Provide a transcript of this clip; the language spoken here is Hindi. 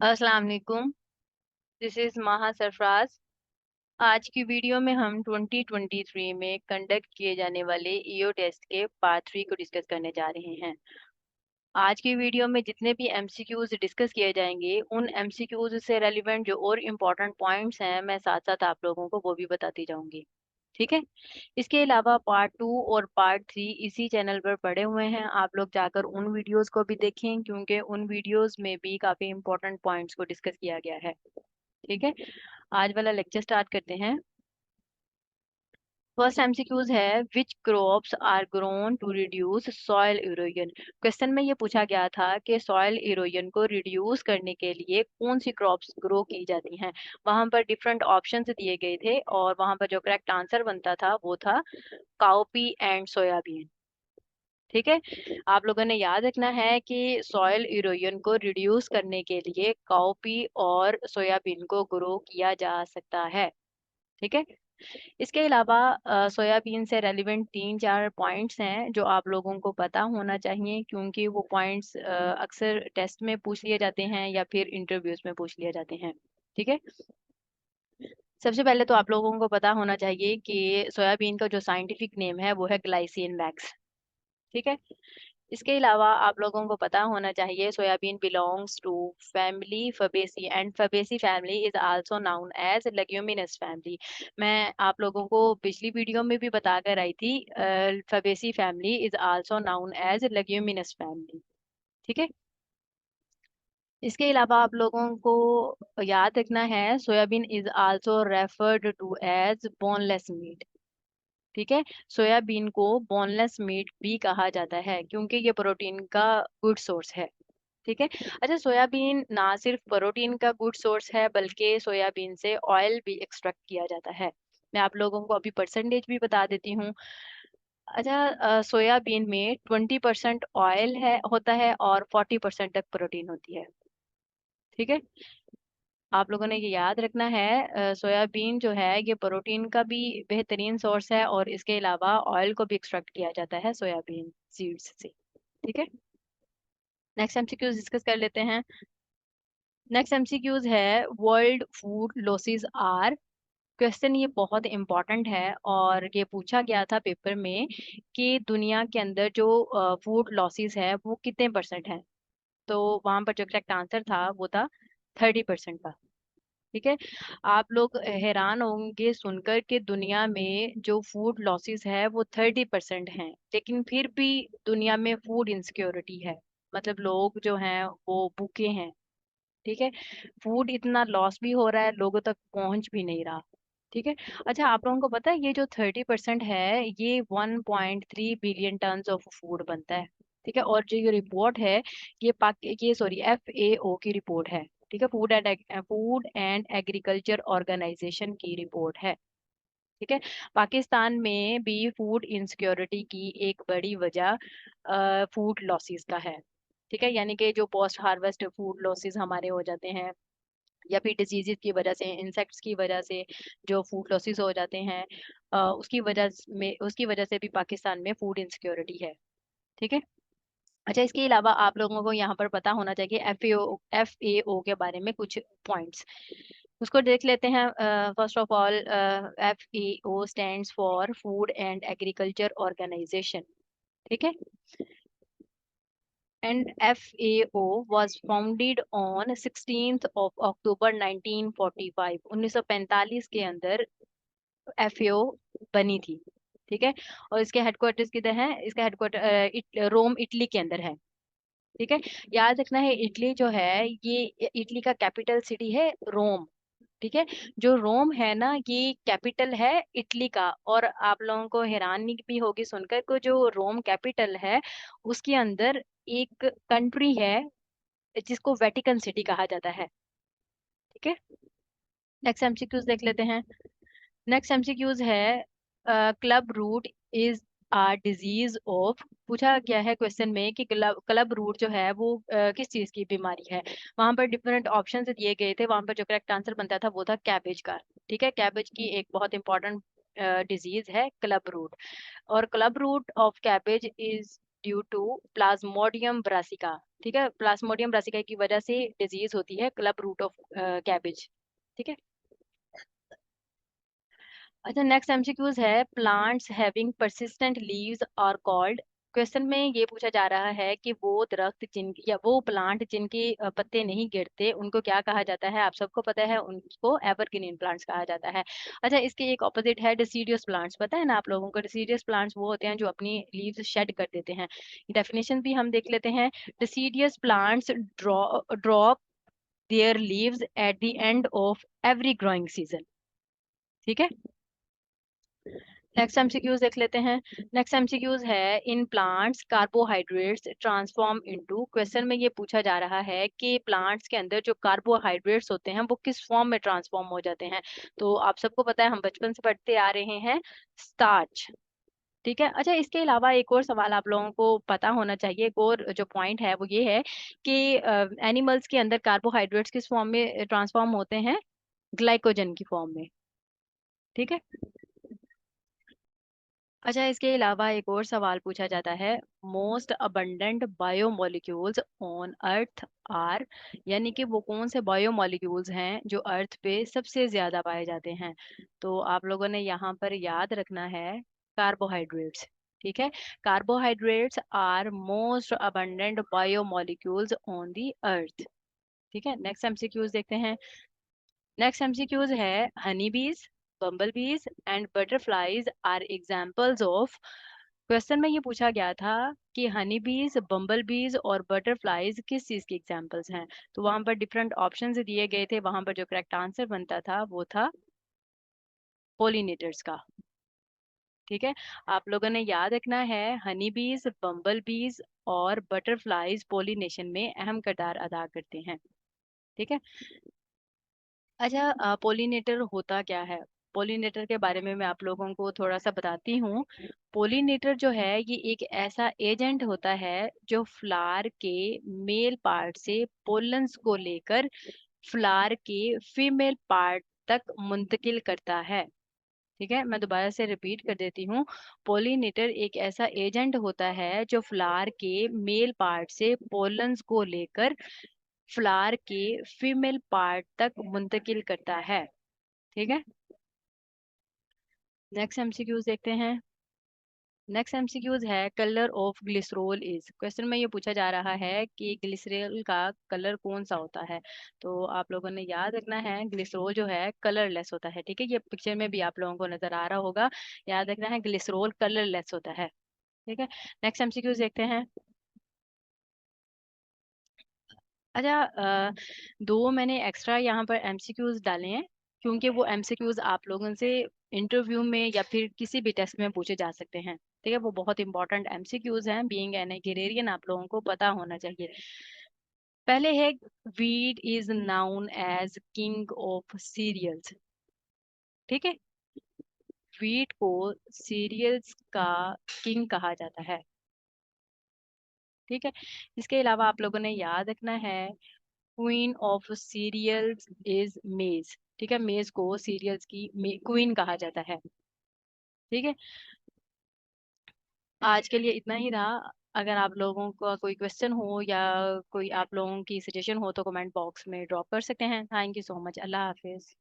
अस्सलाम वालेकुम। दिस इज़ माहा सरफराज। आज की वीडियो में हम 2023 में कंडक्ट किए जाने वाले ईओ टेस्ट के पार्ट 3 को डिस्कस करने जा रहे हैं। आज की वीडियो में जितने भी एमसीक्यूज़ डिस्कस किए जाएंगे, उन एमसीक्यूज़ से रेलिवेंट जो और इम्पोर्टेंट पॉइंट्स हैं, मैं साथ-साथ आप लोगों को वो भी बताती जाऊँगी। ठीक है? इसके अलावा पार्ट 2 और पार्ट 3 इसी चैनल पर पड़े हुए हैं। आप लोग जाकर उन वीडियोज़ को भी देखें क्योंकि उन वीडियोज़ में भी काफ़ी इम्पोर्टेंट पॉइंट्स को डिस्कस किया गया है। ठीक है? आज वाला लेक्चर स्टार्ट करते हैं। फर्स्ट एमसीक्यूज है which crops are grown to reduce soil erosion. Question में ये पूछा गया था कि सॉइल इरोजन को रिड्यूस करने के लिए कौन सी क्रॉप्स ग्रो की जाती हैं। वहां पर डिफरेंट ऑप्शंस दिए गए थे और वहां पर जो करेक्ट आंसर बनता था वो था काउपी एंड सोयाबीन। ठीक है, आप लोगों ने याद रखना है कि सॉइल इरोजन को रिड्यूस करने के लिए काउपी और सोयाबीन को ग्रो किया जा सकता है। ठीक है, इसके अलावा सोयाबीन से रेलिवेंट 3-4 पॉइंट्स हैं जो आप लोगों को पता होना चाहिए क्योंकि वो पॉइंट्स अक्सर टेस्ट में पूछ लिए जाते हैं या फिर इंटरव्यूज में पूछ लिए जाते हैं। ठीक है, सबसे पहले तो आप लोगों को पता होना चाहिए कि सोयाबीन का जो साइंटिफिक नेम है वो है ग्लाइसिन मैक्स। ठीक है, इसके अलावा आप लोगों को पता होना चाहिए soyabean belongs to family Fabaceae and Fabaceae family is also known as leguminous family. मैं आप लोगों को पिछली वीडियो में भी बता कर आई थी, Fabaceae family is also known as leguminous family. ठीक है, इसके अलावा आप लोगों को याद रखना है soybean is also referred to as boneless meat. ठीक है, सोयाबीन को बोनलेस मीट भी कहा जाता है क्योंकि ये प्रोटीन का गुड सोर्स है। ठीक है, अच्छा सोयाबीन ना सिर्फ प्रोटीन का गुड सोर्स है बल्कि सोयाबीन से ऑयल भी एक्सट्रैक्ट किया जाता है। मैं आप लोगों को अभी परसेंटेज भी बता देती हूँ। अच्छा, सोयाबीन में 20% ऑयल है होता है और 40% तक प्रोटीन होती है। ठीक है, आप लोगों ने ये याद रखना है, सोयाबीन जो है ये प्रोटीन का भी बेहतरीन सोर्स है और इसके अलावा ऑयल को भी एक्सट्रैक्ट किया जाता है सोयाबीन सीड्स से। ठीक है, नेक्स्ट एमसीक्यूज डिस्कस कर लेते हैं। नेक्स्ट एमसीक्यूज है world food losses are. Question ये बहुत इंपॉर्टेंट है और ये पूछा गया था पेपर में कि दुनिया के अंदर जो फूड लॉसेस है वो कितने परसेंट है। तो वहां पर जो करेक्ट आंसर था वो था 30% का। ठीक है, आप लोग हैरान होंगे सुनकर कि दुनिया में जो फूड लॉसेस है वो 30% हैं, लेकिन फिर भी दुनिया में फूड इनसिक्योरिटी है। मतलब लोग जो हैं वो भूखे हैं। ठीक है, फूड इतना लॉस भी हो रहा है, लोगों तक पहुंच भी नहीं रहा। ठीक है, अच्छा आप लोगों को पता है ये जो 30% है ये 1.3 बिलियन टन ऑफ फूड बनता है। ठीक है, और जो ये रिपोर्ट है ये सॉरी FAO की रिपोर्ट है। ठीक है, फूड एंड एग्रीकल्चर ऑर्गेनाइजेशन की रिपोर्ट है। ठीक है, पाकिस्तान में भी फूड इनसिक्योरिटी की एक बड़ी वजह फूड लॉसेस का है। ठीक है, यानी कि जो पोस्ट हार्वेस्ट फूड लॉसेस हमारे हो जाते हैं या फिर डिजीजेस की वजह से, इंसेक्ट्स की वजह से जो फूड लॉसेस हो जाते हैं, उसकी वजह से भी पाकिस्तान में फूड इनसिक्योरिटी है। ठीक है, अच्छा इसके अलावा आप लोगों को यहाँ पर पता होना चाहिए FAO के बारे में कुछ पॉइंट्स, उसको देख लेते हैं। First of all, FAO stands for food and agriculture organization. ठीक है, and FAO was founded on 16th of October 1945। 1945 के अंदर FAO बनी थी। ठीक है, और इसके हेडक्वार्टर्स किधर है, इसका हेडक्वार्टर रोम इटली के अंदर है। ठीक है, याद रखना है इटली जो है ये इटली का कैपिटल सिटी है रोम। ठीक है, जो रोम है ना ये कैपिटल है इटली का। और आप लोगों को हैरानी भी होगी सुनकर को जो रोम कैपिटल है उसके अंदर एक कंट्री है जिसको वेटिकन सिटी कहा जाता है। ठीक है, नेक्स्ट एमसीक्यूज देख लेते हैं। नेक्स्ट एमसीक्यूज है club root is a disease of. पूछा गया है क्वेश्चन में कि क्लब रूट जो है वो किस चीज की बीमारी है। वहां पर डिफरेंट ऑप्शंस दिए गए थे, वहां पर जो करेक्ट आंसर बनता था वो था कैबेज का। ठीक है, कैबेज की एक बहुत इंपॉर्टेंट डिजीज है क्लब रूट, और club root of cabbage is due to plasmodium brassica. ठीक है, प्लाज्मोडियम ब्रासिका की वजह से डिजीज होती है क्लब रूट ऑफ कैबेज। ठीक है। अच्छा, नेक्स्ट एमसीक्यूज है plants having persistent leaves are called. Question में ये पूछा जा रहा है कि वो दरख्त जिन या वो प्लांट जिनके पत्ते नहीं गिरते उनको क्या कहा जाता है। आप सबको पता है, उनको एवरग्रीन प्लांट्स कहा जाता है। अच्छा, इसके एक ऑपोजिट है डिसीडियस प्लांट्स। पता है ना आप लोगों को, डिसीडियस प्लांट्स वो होते हैं जो अपनी लीव्स शेड कर देते हैं। डेफिनेशन भी हम देख लेते हैं। Deciduous plants drop there leaves at the end of every growing season. ठीक है। नेक्स्ट एमसीक्यूज देख लेते हैं। नेक्स्ट एमसीक्यूज है in plants carbohydrates transform into. Question में ये पूछा जा रहा है कि प्लांट्स के अंदर जो कार्बोहाइड्रेट्स होते हैं वो किस फॉर्म में ट्रांसफॉर्म हो जाते हैं। तो आप सबको पता है, हम बचपन से पढ़ते आ रहे हैं, स्टार्च। ठीक है। अच्छा, इसके अलावा एक और सवाल आप लोगों को पता होना चाहिए। एक और जो पॉइंट है वो ये है कि एनिमल्स के अंदर कार्बोहाइड्रेट्स किस फॉर्म में ट्रांसफॉर्म होते हैं, ग्लाइकोजन की फॉर्म में। ठीक है। अच्छा, इसके अलावा एक और सवाल पूछा जाता है, most abundant biomolecules on earth are. यानी कि वो कौन से बायोमोलिक्यूल्स हैं जो अर्थ पे सबसे ज्यादा पाए जाते हैं। तो आप लोगों ने यहाँ पर याद रखना है कार्बोहाइड्रेट्स। ठीक है, carbohydrates are most abundant biomolecules on the earth. ठीक है। नेक्स्ट एमसीक्यूज देखते हैं। नेक्स्ट एमसीक्यूज है Honey bees, bumble bees and butterflies are examples of. Question में ये पूछा गया था कि हनी बीज, बम्बल बीज और बटरफ्लाईज किस चीज के एग्जाम्पल्स हैं। तो वहां पर डिफरेंट ऑप्शंस दिए गए थे, वहां पर जो करेक्ट आंसर बनता था वो था पोलिनेटर्स का। ठीक है। आप लोगों ने याद रखना है, हनी बीज, बम्बल बीज और बटरफ्लाईज पोलिनेशन में अहम किरदार अदा करते हैं। ठीक है। अच्छा, पोलिनेटर होता क्या है। पोलिनेटर के बारे में मैं आप लोगों को थोड़ा सा बताती हूँ। पोलिनेटर जो है ये एक ऐसा एजेंट होता है जो फ्लावर के मेल पार्ट से पोलन्स को लेकर फ्लावर के फीमेल पार्ट तक मुंतकिल करता है। ठीक है, मैं दोबारा से रिपीट कर देती हूँ। पोलिनेटर एक ऐसा एजेंट होता है जो फ्लावर के मेल पार्ट से पोलन्स को लेकर फ्लावर के फीमेल पार्ट तक मुंतकिल करता है। ठीक है। नेक्स्ट एमसीक्यूज देखते हैं। नेक्स्ट एमसीक्यूज है colour of glycerol is. Question में ये पूछा जा रहा है कि ग्लिसरॉल का कलर कौन सा होता है। तो आप लोगों ने याद रखना है, ग्लिसरॉल जो है कलरलेस होता है। ठीक है, ये पिक्चर में भी आप लोगों को नजर आ रहा होगा। याद रखना है, ग्लिसरॉल कलरलेस होता है। ठीक है। नेक्स्ट एमसीक्यूज देखते हैं। अच्छा, दो मैंने एक्स्ट्रा यहाँ पर एमसीक्यूज डाले हैं क्योंकि वो एमसीक्यूज आप लोगों से इंटरव्यू में या फिर किसी भी टेस्ट में पूछे जा सकते हैं। ठीक है, वो बहुत इंपॉर्टेंट एमसीक्यूज हैं। बीइंग एन एग्रेरियन आप लोगों को पता होना चाहिए। पहले है, wheat is known as king of cereals. ठीक है, वीट को सीरियल्स का किंग कहा जाता है। ठीक है। इसके अलावा आप लोगों ने याद रखना है, क्वीन ऑफ सीरियल्स इज मेज। ठीक है, मेज को सीरियल्स की क्वीन कहा जाता है। ठीक है। आज के लिए इतना ही रहा। अगर आप लोगों का कोई क्वेश्चन हो या कोई आप लोगों की सजेशन हो तो कमेंट बॉक्स में ड्रॉप कर सकते हैं। Thank you so much. Allah Hafiz.